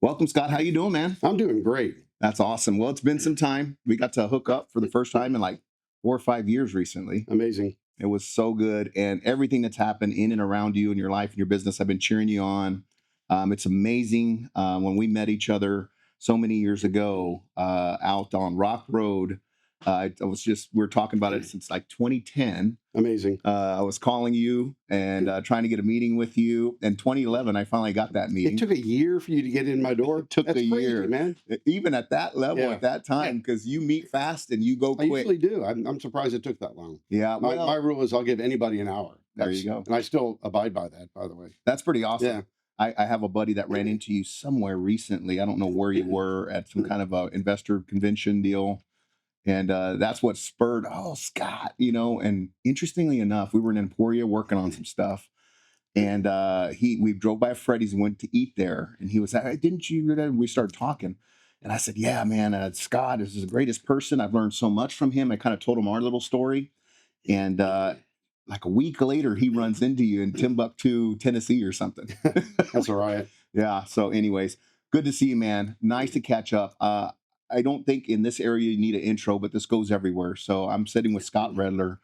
Welcome, Scott. How you doing, man? I'm doing great. That's awesome. Well, it's been some time. We got to hook up for the first time in like 4 or 5 years recently. Amazing. It was so good, and everything that's happened in and around you in your life and your business, I've been cheering you on. It's amazing. When we met each other so many years ago out on Rock Road, I was just we were talking about it since like 2010. Amazing. I was calling you and trying to get a meeting with you. In 2011, I finally got that It meeting. took a year for you to get in my door. It took That's a crazy, year, man. even at that level, Yeah. at that time, because you meet fast and you go I quick. usually do. I'm surprised it took that long. Yeah, My well, rule is I'll give anybody an hour. there you go. And I still abide by that, by the way. That's pretty awesome. Yeah. I have a buddy that ran into you somewhere recently. I don't know where you were at some kind of a investor convention deal. And that's what spurred, oh, Scott, and interestingly enough, we were in Emporia working on some stuff. And we drove by Freddy's and went to eat there. And he was like, "Hey, didn't you?" And we started talking. And I said, "Yeah, man, Scott is the greatest person. I've learned so much from him." I kind of told him our little story. And like a week later, he runs into you in Timbuktu, Tennessee or something. That's all right. Yeah. So, anyways, good to see you, man. Nice to catch up. I don't think in this area you need an intro, but this goes everywhere. So I'm sitting with Scott Redler.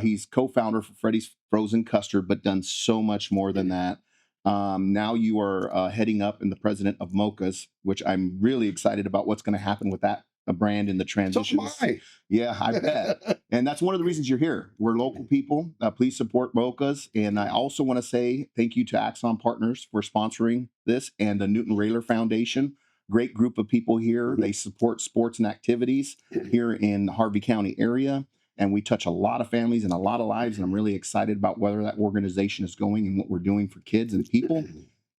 He's co-founder for Freddy's Frozen Custard, but done so much more than that. Now you are heading up and the president of Mocha's, which I'm really excited about what's going to happen with that brand in the So am transitions. I. Yeah, I bet. And that's one of the reasons you're here. We're local people. Please support Mocha's. And I also want to say thank you to Axon Partners for sponsoring this and the Newton Rayler Foundation. Great group of people here. They support sports and activities here in the Harvey County area. And we touch a lot of families and a lot of lives. And I'm really excited about where that organization is going and what we're doing for kids and people.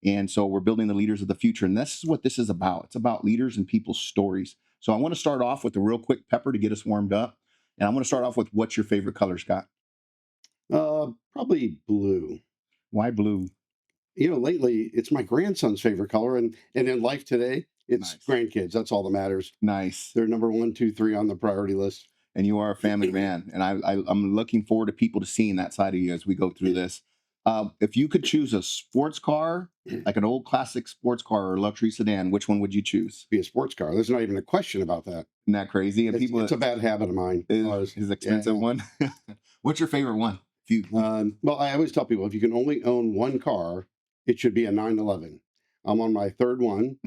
And so we're building the leaders of the future. And this is what this is about. It's about leaders and people's stories. So I want to start off with a real quick pepper to get us warmed up. And I'm going to start off with what's your favorite color, Scott? Probably blue. Why blue? Lately it's my grandson's favorite color, and in life today, it's Nice. grandkids. That's all that matters. Nice. They're number 1, 2, 3 on the priority list. And you are a family man. And I'm looking forward to people to seeing that side of you as we go through this. If you could choose a sports car, like an old classic sports car or luxury sedan, which one would you choose? Be a sports car. There's not even a question about that. Isn't that crazy? And It's a bad habit of mine. is expensive Yeah. one. What's your favorite one? If you, Well, I always tell people if you can only own one car, it should be a 911. I'm on my third one,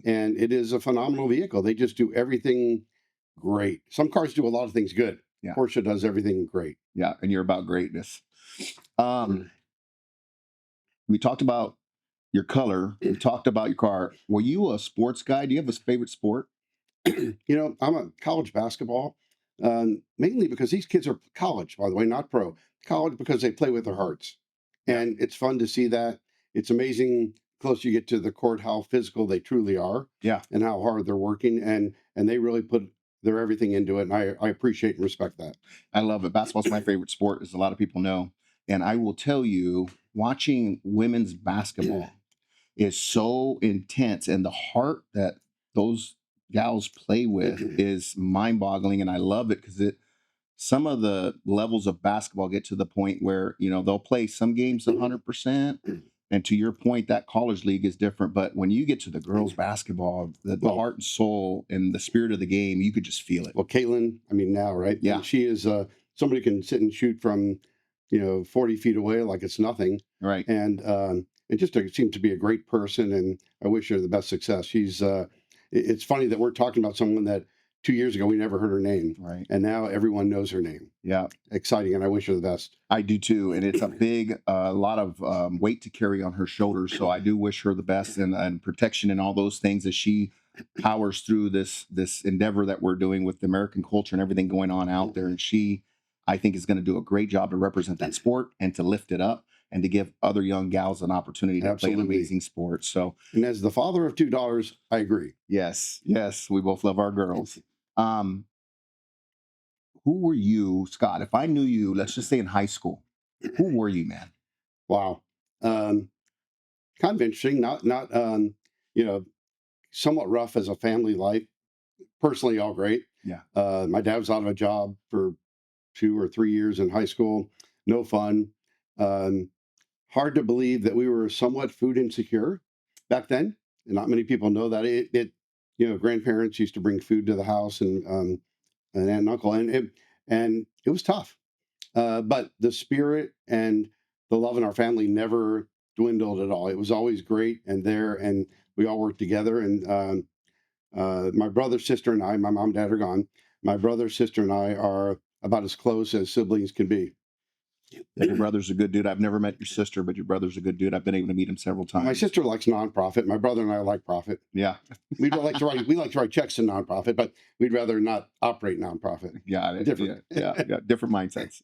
and it is a phenomenal vehicle. They just do everything great. Some cars do a lot of things good. Yeah. Porsche does everything great. yeah, and you're about greatness. We talked about your color. We talked about your car. Were you a sports guy? Do you have a favorite sport? I'm a college basketball, mainly because these kids are college, by the way, not pro. College because they play with their hearts. Yeah. And it's fun to see that. It's amazing closer you get to the court how physical they truly are. Yeah. And how hard they're working. And they really put their everything into it. And I appreciate and respect that. I love it. Basketball's my favorite sport, as a lot of people know. And I will tell you, watching women's basketball is so intense, and the heart that those gals play with is mind-boggling. And I love it because some of the levels of basketball get to the point where they'll play some games 100%. And to your point, that college league is different. But when you get to the girls' basketball, the heart and soul and the spirit of the game, you could just feel it. Well, Caitlin, I mean, now, right? Yeah. And she is somebody can sit and shoot from, 40 feet away like it's nothing. Right. And it just seems to be a great person. And I wish her the best success. It's funny that we're talking about someone that 2 years ago we never heard her name. Right. And now everyone knows her name. Yeah. Exciting. And I wish her the best. I do too. And it's a big, lot of weight to carry on her shoulders. So I do wish her the best and protection and all those things as she powers through this endeavor that we're doing with the American culture and everything going on out there. And she, I think, is going to do a great job to represent that sport and to lift it up and to give other young gals an opportunity to play an amazing sport. So, and as the father of 2 daughters, I agree. Yes, we both love our girls. Who were you, Scott? If I knew you, let's just say in high school, who were you, man? Wow. Kind of interesting. Not somewhat rough as a family life. Personally, all great. Yeah. My dad was out of a job for 2 or 3 years in high school. No fun. Hard to believe that we were somewhat food insecure back then. and not many people know that grandparents used to bring food to the house, and an aunt and uncle, and it was tough. But the spirit and the love in our family never dwindled at all. It was always great and there, and we all worked together. And my brother, sister, and I, my mom and dad are gone. My brother, sister, and I are about as close as siblings can be. Your brother's a good dude. I've never met your sister, but your brother's a good dude. I've been able to meet him several times. My sister likes nonprofit. My brother and I like profit. Yeah. We like to write checks to nonprofit, but we'd rather not operate nonprofit. Got it. Different. Yeah. Different mindsets.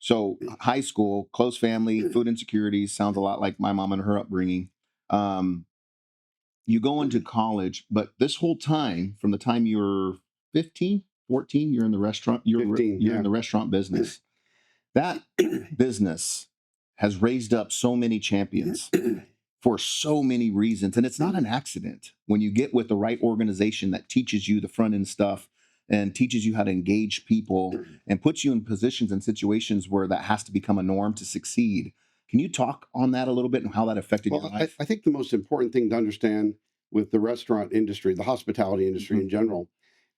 So high school, close family, food insecurities, sounds a lot like my mom and her upbringing. You go into college, but this whole time, from the time you were 15, 14, you're in the restaurant, you're 15, in yeah. the restaurant business. That business has raised up so many champions for so many reasons. And it's not an accident when you get with the right organization that teaches you the front end stuff and teaches you how to engage people and puts you in positions and situations where that has to become a norm to succeed. Can you talk on that a little bit and how that affected your Well, life? I think the most important thing to understand with the restaurant industry, the hospitality industry in general,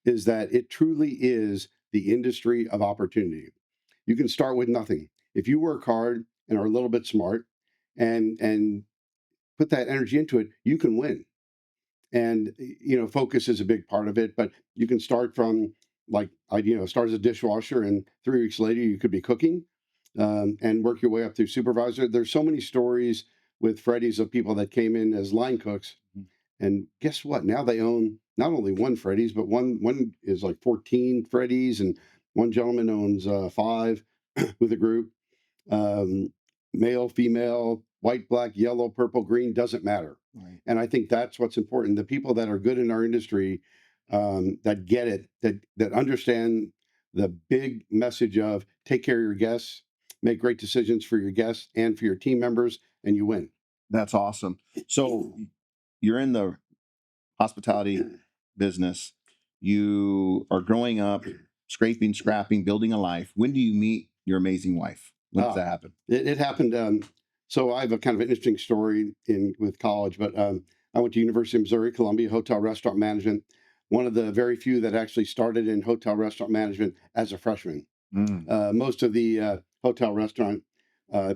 is that it truly is the industry of opportunity. You can start with nothing. If you work hard and are a little bit smart and put that energy into it, you can win. And focus is a big part of it. But you can start from, like, start as a dishwasher, and 3 weeks later you could be cooking, and work your way up through supervisor. There's so many stories with Freddy's of people that came in as line cooks, and guess what? Now they own not only one Freddy's, but one is like 14 Freddy's, and one gentleman owns 5 with a group. Um, Male, female, white, black, yellow, purple, green, doesn't matter. Right. And I think that's what's important. The people that are good in our industry, that get it, that understand the big message of take care of your guests, make great decisions for your guests and for your team members, and you win. That's awesome. So you're in the hospitality business. You are growing up, scraping, scrapping, building a life. When do you meet your amazing wife? When does that happen? It happened. So I have a kind of an interesting story with college, but I went to University of Missouri, Columbia, hotel restaurant management. One of the very few that actually started in hotel restaurant management as a freshman. Most of the hotel restaurant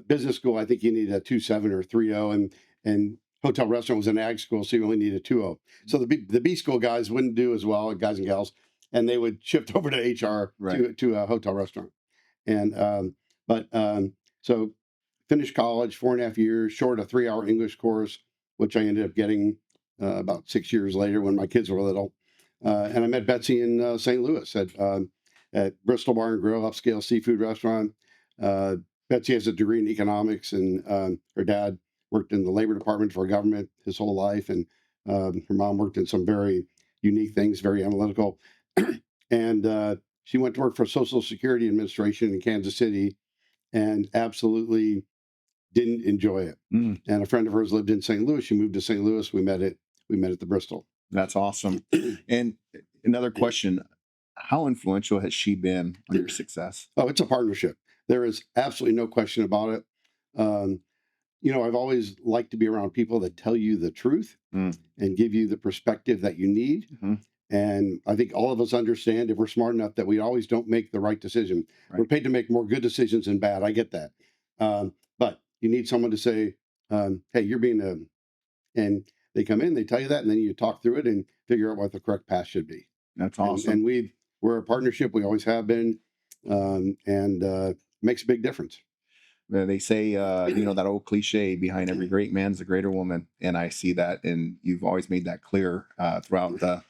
business school, I think you need a 2.7 or 3.0, and hotel restaurant was an ag school, so you only need a 2.0. So the B school guys wouldn't do as well, guys and gals, and they would shift over to HR, Right. to a hotel restaurant. And so finished college, 4.5 years, short a 3-hour English course, which I ended up getting about 6 years later when my kids were little. And I met Betsy in St. Louis at Bristol Bar and Grill, upscale seafood restaurant. Uh, Betsy has a degree in economics, and her dad worked in the labor department for a government his whole life, and her mom worked in some very unique things, very analytical. And she went to work for Social Security Administration in Kansas City, and absolutely didn't enjoy it. And a friend of hers lived in St. Louis. She moved to St. Louis. We met at the Bristol. That's awesome. And another question, how influential has she been on your success? Oh, it's a partnership. There is absolutely no question about it. Um, I've always liked to be around people that tell you the truth and give you the perspective that you need. And I think all of us understand, if we're smart enough, that we always don't make the right decision. Right. We're paid to make more good decisions than bad. I get that. But you need someone to say, hey, you're being and they come in, they tell you that, and then you talk through it and figure out what the correct path should be. That's awesome. And we're a partnership. We always have been. And makes a big difference. They say, that old cliche, behind every great man's a greater woman. And I see that. And you've always made that clear throughout the,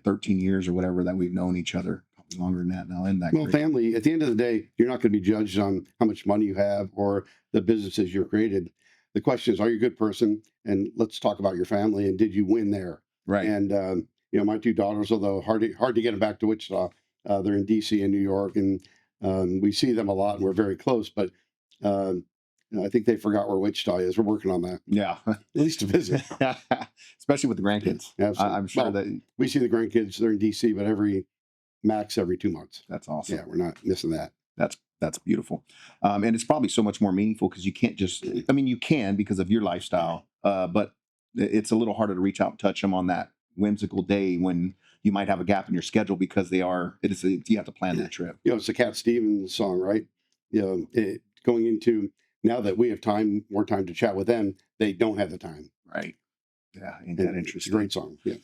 13 years or whatever that we've known each other. Probably longer than that now. Well, family, at the end of the day, you're not going to be judged on how much money you have or the businesses you've created. The question is, are you a good person? And let's talk about your family. And did you win there? Right. And, my 2 daughters, although hard to get them back to Wichita, they're in DC and New York, and we see them a lot, and we're very close. But I think they forgot where Wichita is. We're working on that. Yeah. At least to visit. Especially with the grandkids. Absolutely. I'm sure that we see the grandkids. They're in DC, but every 2 months. That's awesome. Yeah, we're not missing that. That's That's beautiful. And it's probably so much more meaningful because you can't just, I mean, you can because of your lifestyle, but it's a little harder to reach out and touch them on that whimsical day when you might have a gap in your schedule because you have to plan that trip. It's a Cat Stevens song, right? Going into now that we have more time to chat with them, they don't have the time. Right. Yeah. Ain't And that it's a interesting? great song. Yeah.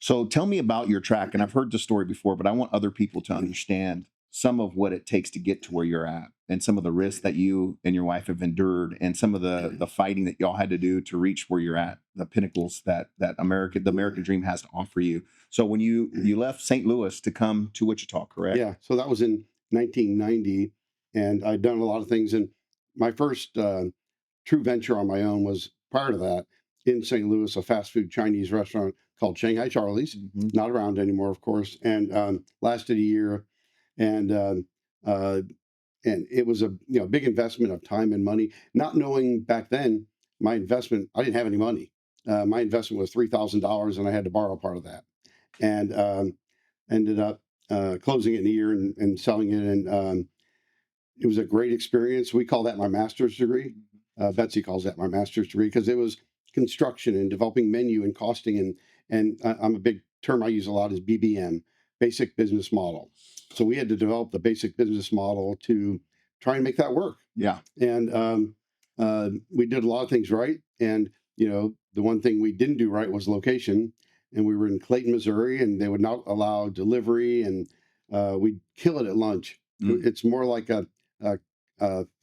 So tell me about your track. And I've heard the story before, but I want other people to understand some of what it takes to get to where you're at and some of the risks that you and your wife have endured and some of the fighting that y'all had to do to reach where you're at, the pinnacles that the American dream has to offer you. So when you left St. Louis to come to Wichita, correct? Yeah. So that was in 1990, and I'd done a lot of things. And my first true venture on my own was prior to that in St. Louis, a fast food Chinese restaurant called Shanghai Charlie's, Mhm. not around anymore, of course, and lasted a year. And uh, and it was a big investment of time and money. Not knowing back then, my investment, I didn't have any money. My investment was $3,000, and I had to borrow part of that, and ended up closing it in a year and selling it. And it was a great experience. We call that my master's degree. Betsy calls that my master's degree because it was construction and developing menu and costing, and I'm a big term I use a lot is BBM, basic business model. So we had to develop the basic business model to try and make that work. Yeah. And we did a lot of things right. And the one thing we didn't do right was location. And we were in Clayton, Missouri, and they would not allow delivery, and we'd kill it at lunch. Mm. It's more like a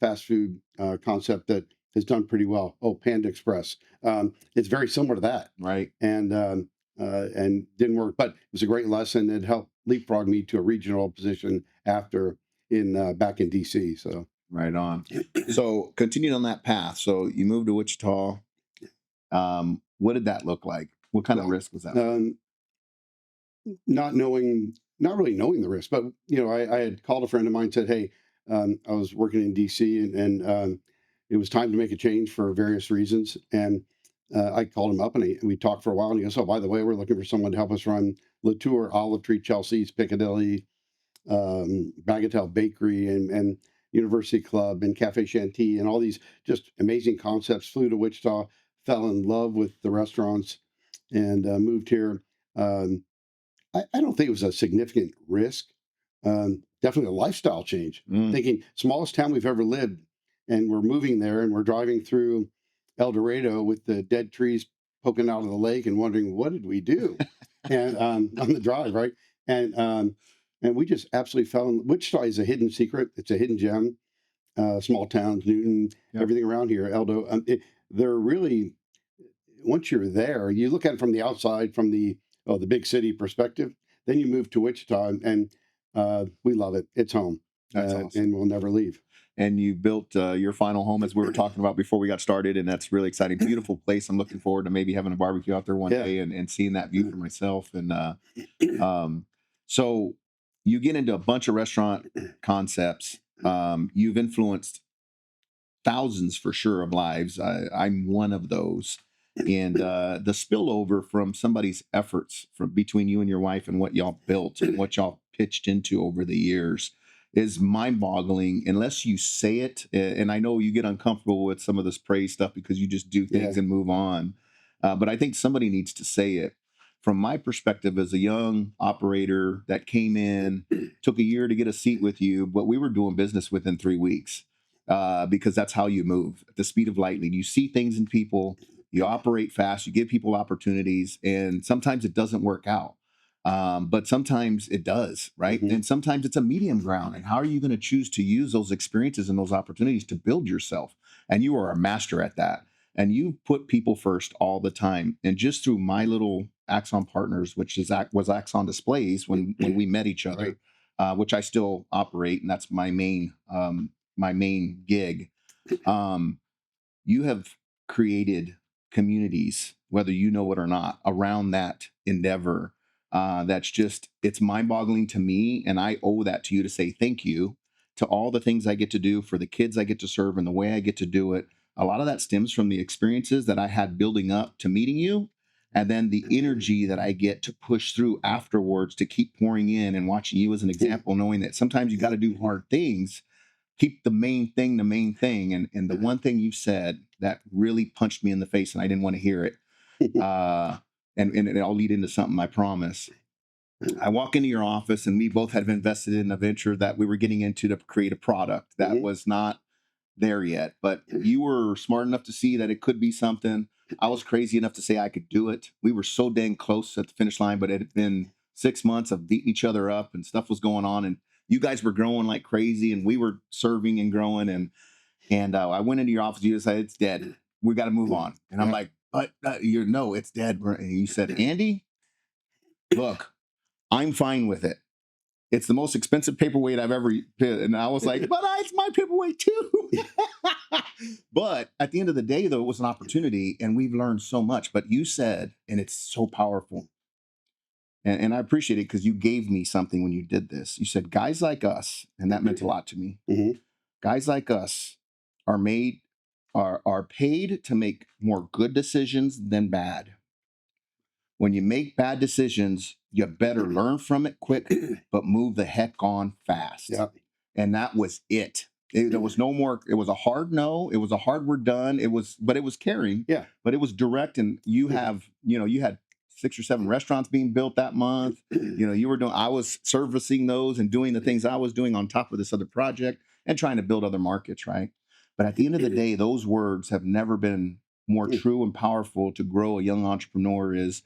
fast food concept that has done pretty well. Oh, Panda Express. It's very similar to that, Right. and didn't work, but it was a great lesson. It helped leapfrog me to a regional position after in back in DC. So Right on. So continuing on that path. So you moved to Wichita. What did that look like? What kind of well, risk was that? um, not really knowing the risk, but I had called a friend of mine and said, "Hey, I was working in DC, and it was time to make a change for various reasons." And I called him up, and we talked for a while. And he goes, "Oh, by the way, we're looking for someone to help us run Latour, Olive Tree, Chelsea's, Piccadilly, Bagatelle Bakery, and University Club, and Cafe Chantilly, and all these just amazing concepts." Flew to Wichita, fell in love with the restaurants, and moved here. Um, I don't think it was a significant risk. Definitely a lifestyle change. Mm. Thinking smallest town we've ever lived, and we're moving there, and we're driving through El Dorado with the dead trees poking out of the lake, and wondering what did we do, and on the drive, right? And and we just absolutely fell in. Wichita is a hidden secret. It's a hidden gem. Small towns, Newton, Yep. everything around here, Eldo. They're really, once you're there, you look at it from the outside, from the big city perspective. Then you move to Wichita, and we love it. It's home, That's awesome. and we'll never leave. And you built your final home as we were talking about before we got started, and that's really exciting. Beautiful place. I'm looking forward to maybe having a barbecue out there one Yeah. day and seeing that view for myself. And um, so you get into a bunch of restaurant concepts. You've influenced thousands for sure of lives. I'm one of those. And the spillover from somebody's efforts from between you and your wife and what y'all built and what y'all pitched into over the years is mind-boggling unless you say it. And I know you get uncomfortable with some of this praise stuff because you just do things Yeah. and move on. But I think somebody needs to say it. From my perspective as a young operator that came in, took a year to get a seat with you, but we were doing business within 3 weeks because that's how you move at the speed of lightning. You see things in people, you operate fast, you give people opportunities, and sometimes it doesn't work out. But sometimes it does, right? Mhm. And sometimes it's a medium ground. And how are you going to choose to use those experiences and those opportunities to build yourself? And you are a master at that. And you put people first all the time. And just through my little Axon Partners, which was Axon Displays when we met each other, which I still operate, and that's my main gig. You have created communities, whether you know it or not, around that endeavor. That's just, it's mind boggling to me. And I owe that to you to say thank you to all the things I get to do for the kids I get to serve and the way I get to do it. A lot of that stems from the experiences that I had building up to meeting you. And then the energy that I get to push through afterwards to keep pouring in and watching you as an example, knowing that sometimes you got to do hard things, keep the main thing the main thing. And the one thing you said that really punched me in the face, and I didn't want to hear it. Uh, and I'll lead into something, I promise. I walk into your office, and we both had invested in a venture that we were getting into to create a product that Mhm. was not there yet, but you were smart enough to see that it could be something. I was crazy enough to say I could do it. We were so dang close at the finish line, but it had been 6 months of beating each other up, and stuff was going on, and you guys were growing like crazy, and we were serving and growing, and I went into your office. You said it's dead. We got to move on, and I'm Yeah. like, but you're no, it's dead. And you said, Andy, look, I'm fine with it. It's the most expensive paperweight I've ever been. And I was like, but it's my paperweight too. But at the end of the day, though, it was an opportunity, and we've learned so much. But you said, and it's so powerful, and I appreciate it because you gave me something when you did this. You said, guys like us, and that meant a lot to me. Mhm. Guys like us are made are paid to make more good decisions than bad. When you make bad decisions, you better learn from it quick, but move the heck on fast. Yeah. And that was it. There was no more. It was a hard no. It was a hard we're done. But it was caring, Yeah. but it was direct. And you had 6 or 7 restaurants being built that month. You were doing, I was servicing those and doing the things I was doing on top of this other project and trying to build other markets, right? But at the end of the day, those words have never been more true and powerful to grow a young entrepreneur is,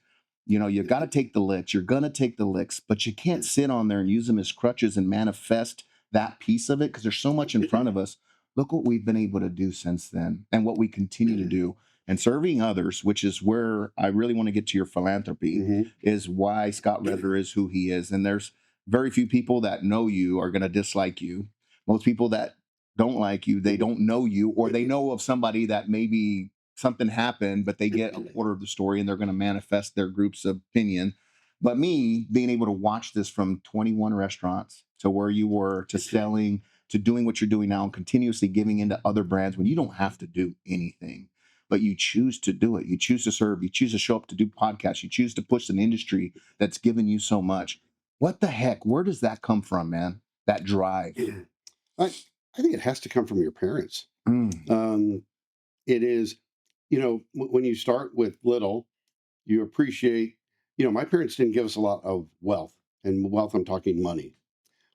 you got to take the licks. You're going to take the licks, but you can't sit on there and use them as crutches and manifest that piece of it because there's so much in front of us. Look what we've been able to do since then and what we continue to do. And serving others, which is where I really want to get to your philanthropy, Mhm. is why Scott Redler is who he is. And there's very few people that know you are going to dislike you. Most people that don't like you, they don't know you, or they know of somebody that maybe something happened, but they get a quarter of the story and they're going to manifest their group's opinion. But me being able to watch this from 21 restaurants to where you were to selling to doing what you're doing now and continuously giving into other brands when you don't have to do anything, but you choose to do it. You choose to serve. You choose to show up to do podcasts. You choose to push an industry that's given you so much. What the heck? Where does that come from, man? That drive. I, I think it has to come from your parents. Mm, It is, when you start with little, you appreciate, my parents didn't give us a lot of wealth, and wealth, I'm talking money.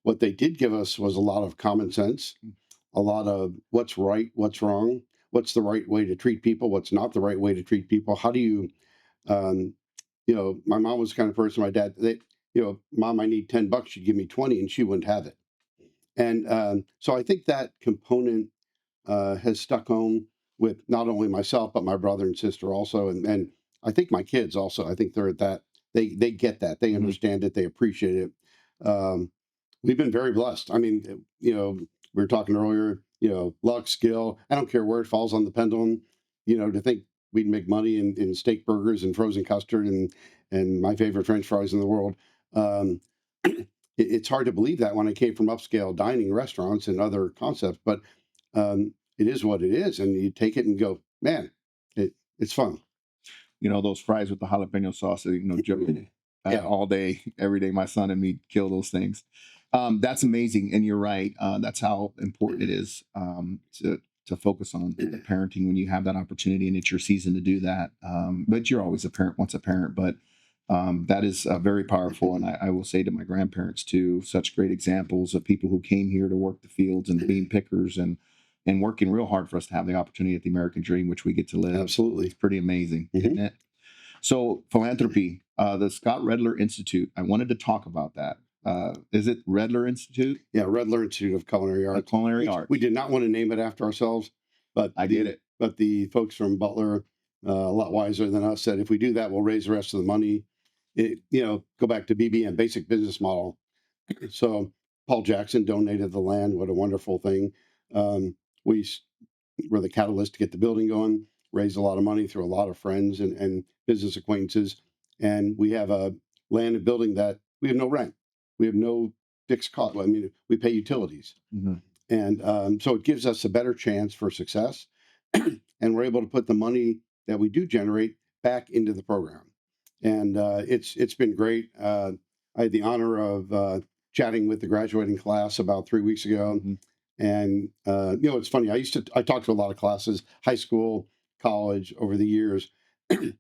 What they did give us was a lot of common sense, a lot of what's right, what's wrong, what's the right way to treat people, what's not the right way to treat people. How do you, um, my mom was the kind of person, my dad, mom, I need $10. She'd give me 20 and she wouldn't have it. And so I think that component has stuck home with not only myself but my brother and sister also, and I think my kids also. I think they're at that. They get that. They mhm. understand it. They appreciate it. Um, we've been very blessed. I mean, we were talking earlier. Luck, skill. I don't care where it falls on the pendulum. To think we'd make money in steak burgers and frozen custard and my favorite French fries in the world. Um, it's hard to believe that when I came from upscale dining restaurants and other concepts, but it is what it is, and you take it and go, man, it's fun. Those fries with the jalapeno sauce, Joe, Yeah. all day, every day. My son and me kill those things. That's amazing, and you're right. That's how important it is to focus on the parenting when you have that opportunity and it's your season to do that. But you're always a parent once a parent, but that is very powerful. And I will say to my grandparents too, such great examples of people who came here to work the fields and being pickers and working real hard for us to have the opportunity at the American dream, which we get to live. It's Absolutely. pretty amazing, isn't Hmm. it? So philanthropy, the Scott Redler Institute. I wanted to talk about that. Is it Redler Institute? Yeah, Redler Institute of Culinary Arts. Culinary We Arts. did not want to name it after ourselves, but I get it. the folks from Butler, a lot wiser than us, said if we do that, we'll raise the rest of the money. Go back to BBM, basic business model. So Paul Jackson donated the land. What a wonderful thing. Um, we were the catalyst to get the building going, raised a lot of money through a lot of friends and business acquaintances. And we have a land and building that we have no rent. We have no fixed cost. I mean, we pay utilities. Mhm. And so it gives us a better chance for success. And we're able to put the money that we do generate back into the program. And it's been great. I had the honor of chatting with the graduating class about 3 weeks ago, Mhm. And it's funny. I talked to a lot of classes, high school, college, over the years, and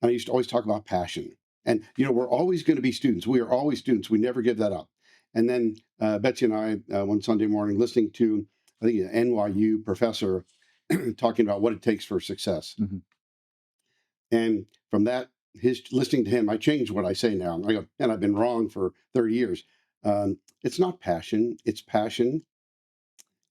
I used to always talk about passion. And we're always going to be students. We are always students. We never give that up. And then Betsy and I, one Sunday morning, listening to, I think, an NYU professor talking about what it takes for success. Mhm. And from that, his listening to him, I changed what I say now. I go, and I've been wrong for 30 years. It's not passion. It's passion,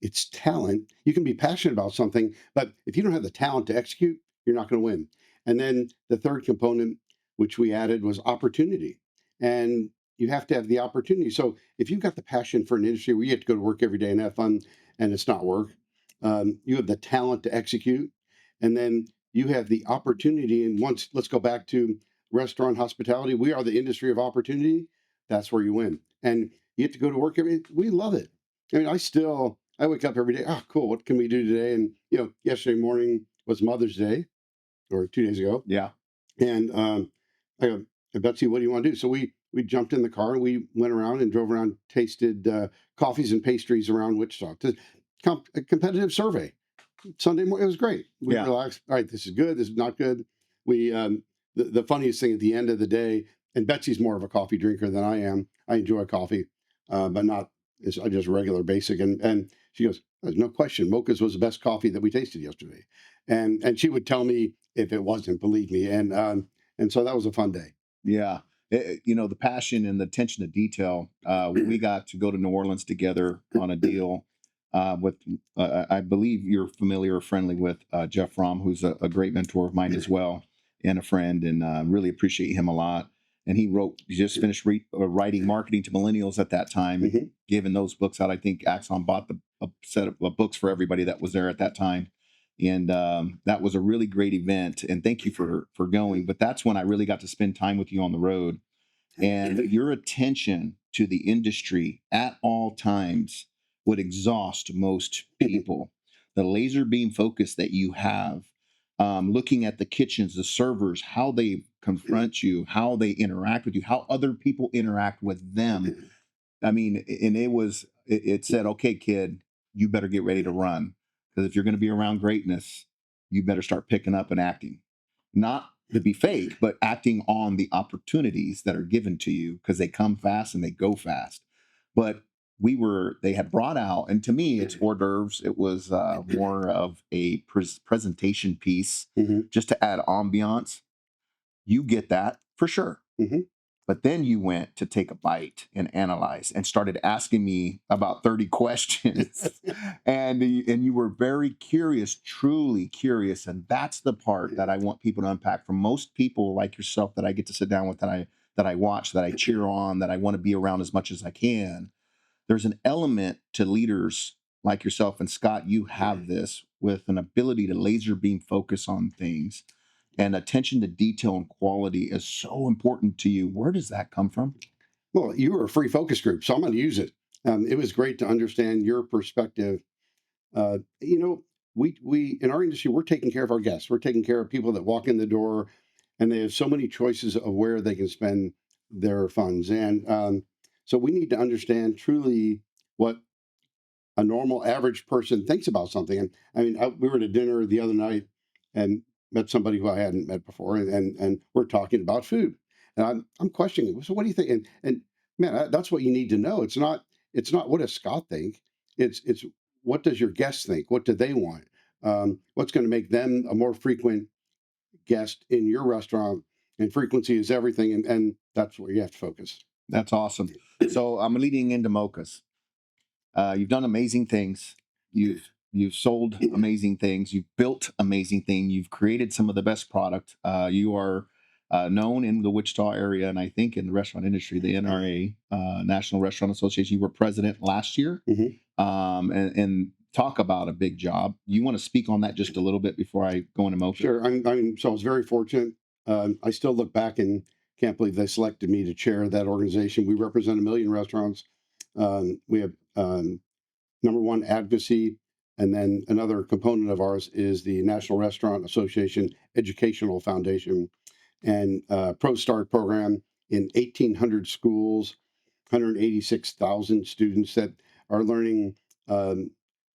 it's talent. You can be passionate about something, but if you don't have the talent to execute, you're not going to win. And then the third component, which we added, was opportunity. And you have to have the opportunity. So if you've got the passion for an industry where you have to go to work every day and have fun and it's not work, you have the talent to execute. And then you have the opportunity. And once, let's go back to restaurant hospitality. We are the industry of opportunity. That's where you win. And you get to go to work every day. We love it. I mean, I wake up every day. Oh, cool. What can we do today? And yesterday morning was Mother's Day, or 2 days ago, Yeah. and I go, "Hey, Betsy, what do you want to do?" So we jumped in the car and we went around and drove around, tasted coffees and pastries around Wichita. A competitive survey. Sunday morning, it was great. We Yeah. relaxed. All right, this is good. This is not good. We the funniest thing at the end of the day, and Betsy's more of a coffee drinker than I am. I enjoy coffee, but not it's just regular basic. And she goes, "There's no question, Mocha's was the best coffee that we tasted yesterday," and she would tell me if it wasn't. Believe me, and so that was a fun day. Yeah. The passion and the attention to detail. We got to go to New Orleans together on a deal with, I believe you're familiar or friendly with Jeff Fromm, who's a great mentor of mine as well, and a friend, and really appreciate him a lot. And he just finished writing Marketing to Millennials at that time, Mhm. giving those books out. I think Axon bought a set of books for everybody that was there at that time. And that was a really great event, and thank you for going. But that's when I really got to spend time with you on the road, and your attention to the industry at all times would exhaust most people. The laser beam focus that you have, looking at the kitchens, the servers, how they confront you, how they interact with you, how other people interact with them. I mean, and it said, okay, kid, you better get ready to run. Because if you're going to be around greatness, you better start picking up and acting. Not to be fake, but acting on the opportunities that are given to you because they come fast and they go fast. But they had brought out, and to me, it's hors d'oeuvres. It was more of a presentation piece Mhm. just to add ambiance. You get that for sure. Mhm. But then you went to take a bite and analyze and started asking me about 30 questions. And you were very curious, truly curious. And that's the part that I want people to unpack. For most people like yourself that I get to sit down with, that I watch, that I cheer on, that I want to be around as much as I can. There's an element to leaders like yourself, and Scott, you have this with an ability to laser beam focus on things, and attention to detail and quality is so important to you. Where does that come from? Well, you were a free focus group, so I'm going to use it. It was great to understand your perspective. Uh, you know, we in our industry, we're taking care of our guests. We're taking care of people that walk in the door, and they have so many choices of where they can spend their funds. And so we need to understand truly what a normal average person thinks about something. And I mean, we were at a dinner the other night and met somebody who I hadn't met before, and we're talking about food, and I'm questioning. So what do you think? And man, that's what you need to know. It's not what does Scott think. It's what does your guest think? What do they want? What's going to make them a more frequent guest in your restaurant? And frequency is everything, and that's where you have to focus. That's awesome. So I'm leading into mochas. You've done amazing things. You've sold amazing things. You've built amazing things. You've created some of the best product. You are known in the Wichita area, and I think in the restaurant industry, the NRA, National Restaurant Association. You were president last year, Mhm. and talk about a big job. You want to speak on that just a little bit before I go into mocha? Sure. So I was very fortunate. I still look back and can't believe they selected me to chair that organization. We represent 1 million restaurants. We have number one advocacy, and then another component of ours is the National Restaurant Association Educational Foundation and Pro Start program in 1,800 schools, 186,000 students that are learning.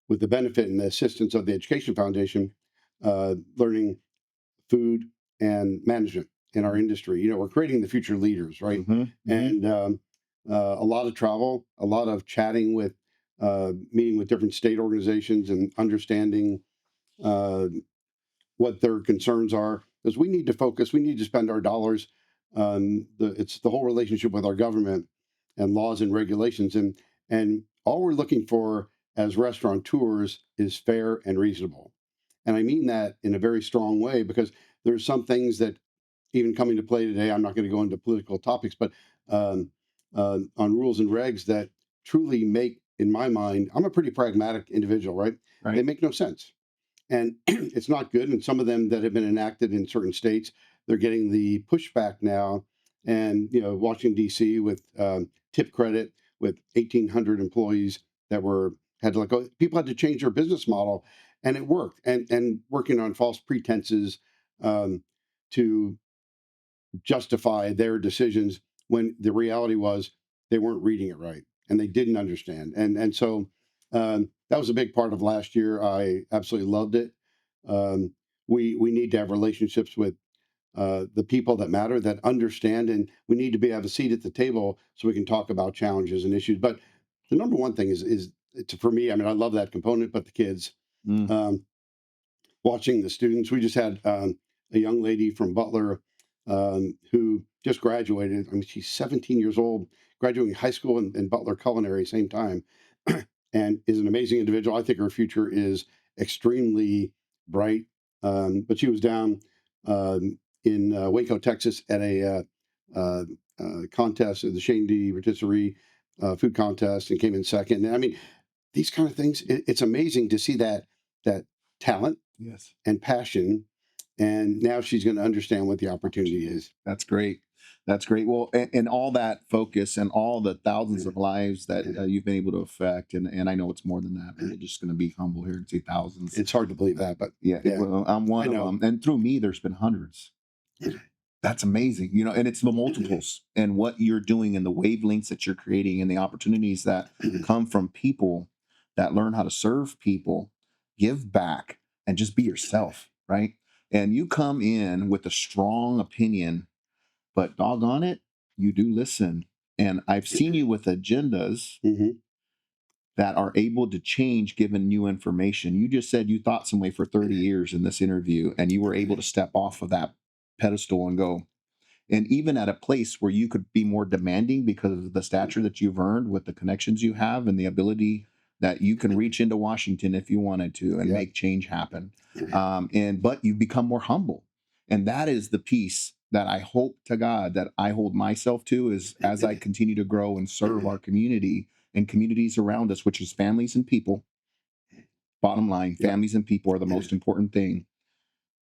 with the benefit and the assistance of the Education Foundation, learning food and management in our industry. You know, we're creating the future leaders, right? And a lot of travel, a lot of chatting with, meeting with different state organizations and understanding uh, what their concerns are, because we need to focus. We need to spend our dollars on it's the whole relationship with our government and laws and regulations, and all we're looking for as restaurateurs is fair and reasonable. And I mean that in a very strong way, because there's some things that even coming to play today. I'm not going to go into political topics, but um, on rules and regs that truly make, in my mind, I'm a pretty pragmatic individual, right? They Right. make no sense, and it's not good. And some of them that have been enacted in certain states, they're getting the pushback now. And you know, Washington D.C. with tip credit with 1,800 employees that were had to let go. People had to change their business model, and it worked. And working on false pretenses to justify their decisions when the reality was they weren't reading it right and they didn't understand. And so that was a big part of last year. I absolutely loved it. Um, we need to have relationships with the people that matter, that understand, and we need to have a seat at the table so we can talk about challenges and issues. But the number one thing is for me. I mean, I love that component, but the kids. Mm. Um, Watching the students. We just had a young lady from Butler who just graduated. I mean, she's 17 years old, graduating high school in Butler Culinary same time, and is an amazing individual. I think her future is extremely bright. But she was down in Waco, Texas, at a contest, the Shane D. Rotisserie food contest, and came in second. And I mean, these kind of things. It's amazing to see that talent Yes. and passion, and now she's going to understand what the opportunity is. That's great. That's great. Well, and all that focus and all the thousands of lives that you've been able to affect, and I know it's more than that. But we're just going to be humble here and say thousands. It's hard to believe that, but Yeah, yeah, well, I'm I one of know. them, and through me, there's been hundreds. That's amazing, you know, and it's the multiples and what you're doing and the wavelengths that you're creating and the opportunities that come from people that learn how to serve people, give back, and just be yourself, right? And you come in with a strong opinion, but doggone it, you do listen. And I've seen you with agendas Hmm. that are able to change given new information. You just said you thought some way for 30 years in this interview, and you were able to step off of that pedestal and go, and even at a place where you could be more demanding because of the stature that you've earned with the connections you have and the ability that you can reach into Washington if you wanted to and Yeah. make change happen. And but you become more humble, and that is the piece that I hope to God that I hold myself to is as I continue to grow and serve our community and communities around us, which is families and people. Bottom line, Yep. families and people are the most important thing,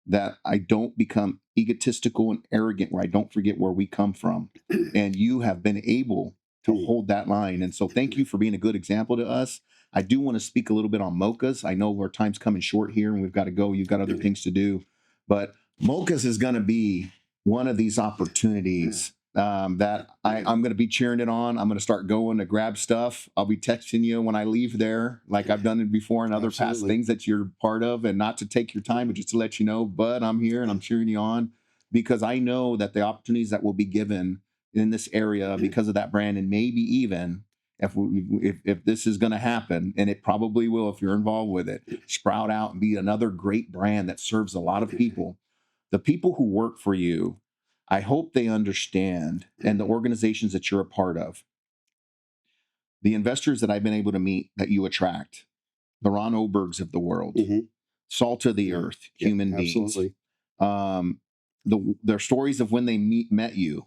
that I don't become egotistical and arrogant, where I don't forget where we come from. And you have been able to hold that line. And so thank you for being a good example to us. I do want to speak a little bit on mochas. I know our time's coming short here and we've got to go. You've got other things to do. But mochas is going to be one of these opportunities that I'm going to be cheering it on. I'm going to start going to grab stuff. I'll be texting you when I leave there, like I've done it before in other past Absolutely. things that you're part of, and not to take your time, but just to let you know, bud, I'm here and I'm cheering you on because I know that the opportunities that will be given in this area because of that brand, and maybe even if this is going to happen, and it probably will if you're involved with it, sprout out and be another great brand that serves a lot of people. The people who work for you, I hope they understand, and the organizations that you're a part of, the investors that I've been able to meet that you attract, the Ron Obergs of the world, Hmm. salt of the earth, Yeah, human beings, absolutely. um, their stories of when they met you,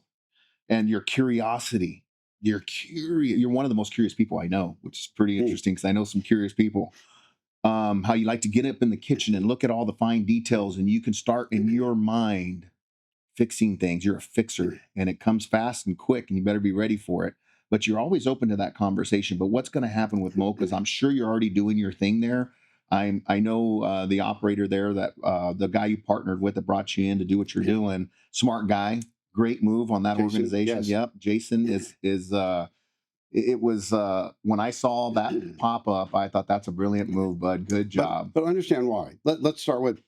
and your curiosity. You're curious. You're one of the most curious people I know, which is pretty Mm. interesting because I know some curious people. How you like to get up in the kitchen and look at all the fine details, and you can start in your mind fixing things. You're a fixer, and it comes fast and quick, and you better be ready for it. But you're always open to that conversation. But what's going to happen with mochas? I'm sure you're already doing your thing there. I know the operator there, that the guy you partnered with that brought you in to do what you're doing. Smart guy, great move on that Jason, organization. yes. Yep, Jason is it was when I saw that pop up, I thought that's a brilliant move, bud. Good but job. but understand why. Let's start with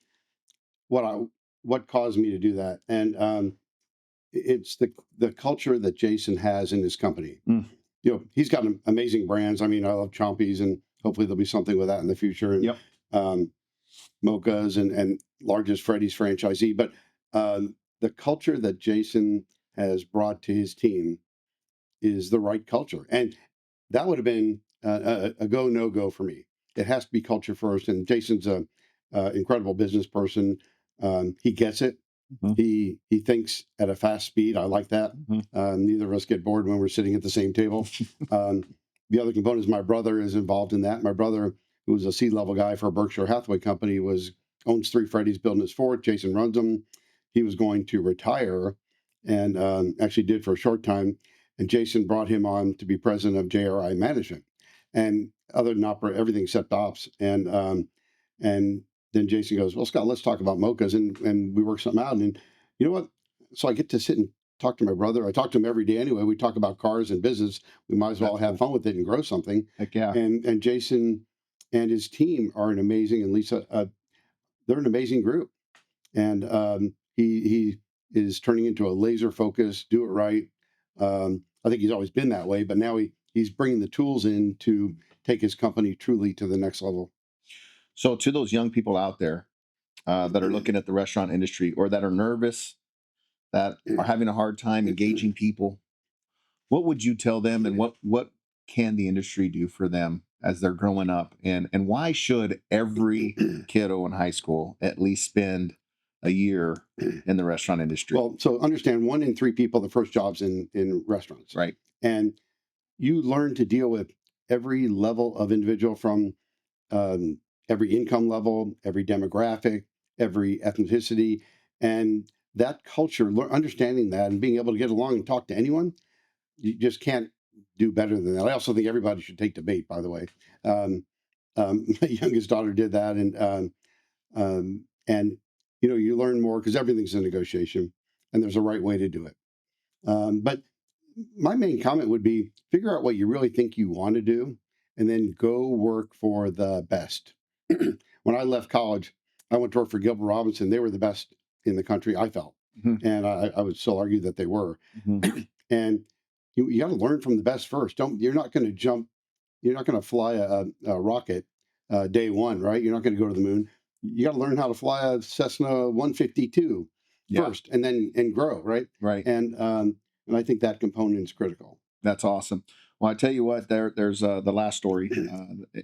what I what caused me to do that, and it's the culture that Jason has in his company. Mm, He's got amazing brands. I mean, I love Chompies, and hopefully there'll be something with that in the future, and yep. um, Mocha's and largest Freddy's franchisee. But the culture that Jason has brought to his team is the right culture, and that would have been a go no go for me. It has to be culture first, and Jason's a incredible business person. He gets it. Hmm. He thinks at a fast speed. I like that. Hmm. Neither of us get bored when we're sitting at the same table. Um, the other component is my brother is involved in that. My brother, who was a C-level guy for a Berkshire Hathaway company, owns three Freddy's, building his fourth. Jason runs them. He was going to retire, and actually did for a short time. And Jason brought him on to be president of JRI Management, and other than operate everything except ops. And then Jason goes, "Well, Scott, let's talk about Mochas," and we work something out. And you know what? So I get to sit and talk to my brother. I talk to him every day anyway. We talk about cars and business. We might as well That's have cool. fun with it and grow something. Heck yeah. And Jason and his team are an amazing, and Lisa, they're an amazing group. And he is turning into a laser focus, do it right. I think he's always been that way, but now he's bringing the tools in to take his company truly to the next level. So to those young people out there that are looking at the restaurant industry or that are nervous, that are having a hard time engaging people, what would you tell them, and what can the industry do for them as they're growing up, and why should every kiddo in high school at least spend a year in the restaurant industry? Well, so understand, one in three people, the first jobs in restaurants, Right. and you learn to deal with every level of individual, from every income level, every demographic, every ethnicity, and that culture. Understanding that and being able to get along and talk to anyone, you just can't do better than that. I also think everybody should take debate. By the way, my youngest daughter did that, and you learn more because everything's a negotiation, and there's a right way to do it. But my main comment would be, figure out what you really think you want to do, and then go work for the best. When I left college, I went to work for Gilbert Robinson. They were the best in the country, I felt. Hmm. And I would still argue that they were. Hmm. And you got to learn from the best first. You're not going to you're not going to fly a rocket day one, right? You're not going to go to the moon. You got to learn how to fly a Cessna 152 Yeah. first, and then grow, right? Right. And I think that component is critical. That's awesome. Well, I tell you what, there's the last story.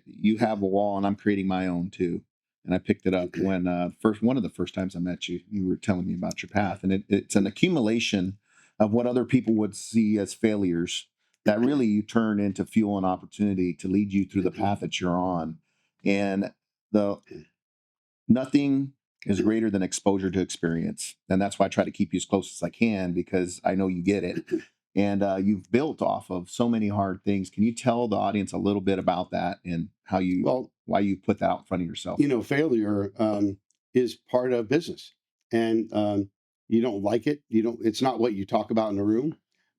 You have a wall, and I'm creating my own too. And I picked it up when first one of the first times I met you. You were telling me about your path, and it's an accumulation of what other people would see as failures that really you turn into fuel and opportunity to lead you through the path that you're on. And the nothing is greater than exposure to experience, and that's why I try to keep you as close as I can, because I know you get it. And you've built off of so many hard things. Can you tell the audience a little bit about that and how you Well, why you put that out in front of yourself? failure is part of business, and you don't like it. You don't. It's not what you talk about in the room.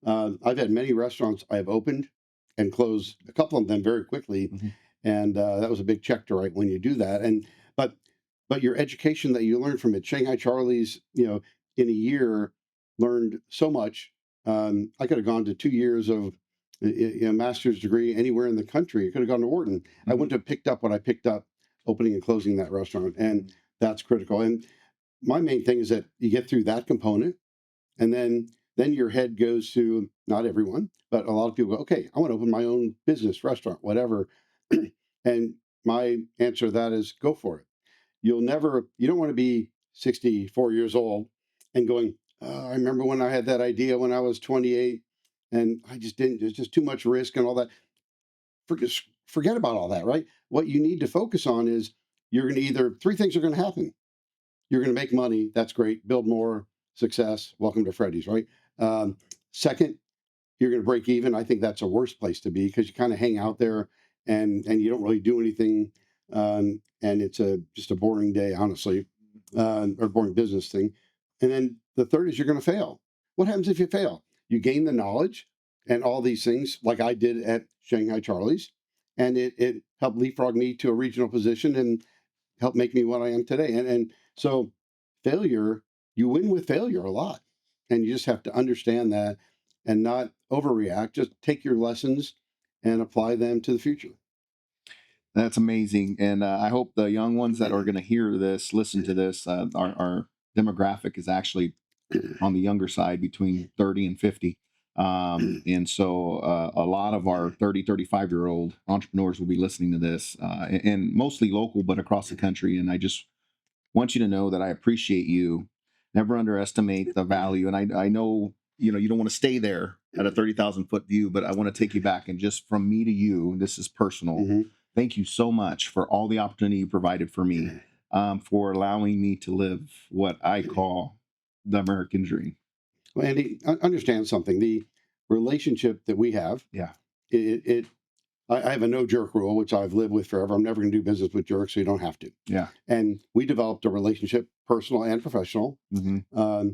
I've had many restaurants I have opened and closed, a couple of them very quickly, Mhm. and that was a big check to write when you do that. And but but your education that you learn from it, Shanghai Charlie's, in a year, learned so much. I could have gone to 2 years of master's degree anywhere in the country. I could have gone to Wharton. I Mhm. wouldn't have picked up what I picked up opening and closing that restaurant, and that's critical. And my main thing is that you get through that component, and then your head goes to, not everyone, but a lot of people go, okay, I want to open my own business, restaurant, whatever. And my answer to that is, go for it. You don't want to be 64 years old and going, I remember when I had that idea when I was 28, and I just didn't, there's just too much risk and all that. Forget, forget about all that, right? What you need to focus on is, you're going to either, three things are going to happen. You're going to make money. That's great. Build more success. Welcome to Freddy's, right? Um, Second, you're going to break even. I think that's a worse place to be, because you kind of hang out there, and you don't really do anything. And it's just a boring day, honestly, or boring business thing. And then the third is, you're going to fail. What happens if you fail? You gain the knowledge, and all these things, like I did at Shanghai Charlie's, and it helped leapfrog me to a regional position and helped make me what I am today. And so failure, you win with failure a lot, and you just have to understand that and not overreact. Just take your lessons and apply them to the future. That's amazing, and I hope the young ones that are going to hear this, listen to this. Our demographic is actually on the younger side, between 30 and 50. And so a lot of our 30, 35-year-old entrepreneurs will be listening to this, and mostly local, but across the country. And I just want you to know that I appreciate you. Never underestimate the value. And I know, you don't want to stay there at a 30,000-foot view, but I want to take you back. And just from me to you, this is personal. Mm-hmm. Thank you so much for all the opportunity you provided for me, for allowing me to live what I call the American dream. Well, Andy, understand something. The relationship that we have, Yeah. I have a no jerk rule, which I've lived with forever. I'm never going to do business with jerks, so you don't have to. Yeah. And we developed a relationship, personal and professional. Mm-hmm.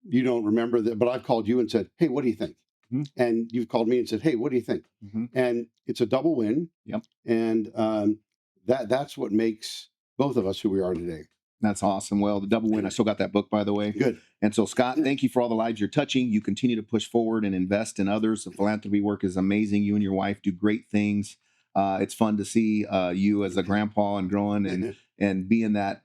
You don't remember that, but I've called you and said, "Hey, what do you think?" Mm-hmm. And you've called me and said, "Hey, what do you think?" Mm-hmm. And it's a double win. Yep. And that's what makes both of us who we are today. That's awesome. Well, the double win. I still got that book, by the way. Good. And so, Scott, thank you for all the lives you're touching. You continue to push forward and invest in others. The philanthropy work is amazing. You and your wife do great things. It's fun to see you as a grandpa and growing and being that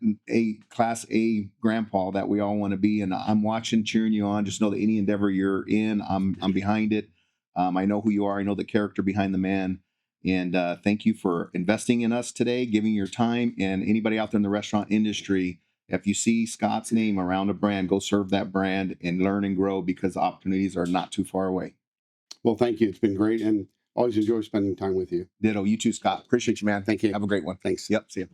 class A grandpa that we all want to be. And I'm watching, cheering you on. Just know that any endeavor you're in, I'm behind it. I know who you are. I know the character behind the man. And thank you for investing in us today, giving your time. And anybody out there in the restaurant industry, if you see Scott's name around a brand, go serve that brand and learn and grow, because opportunities are not too far away. Well, thank you. It's been great, and always enjoy spending time with you. Ditto. You too, Scott. Appreciate you, man. Thank you. Have a great one. Thanks. Yep. See you.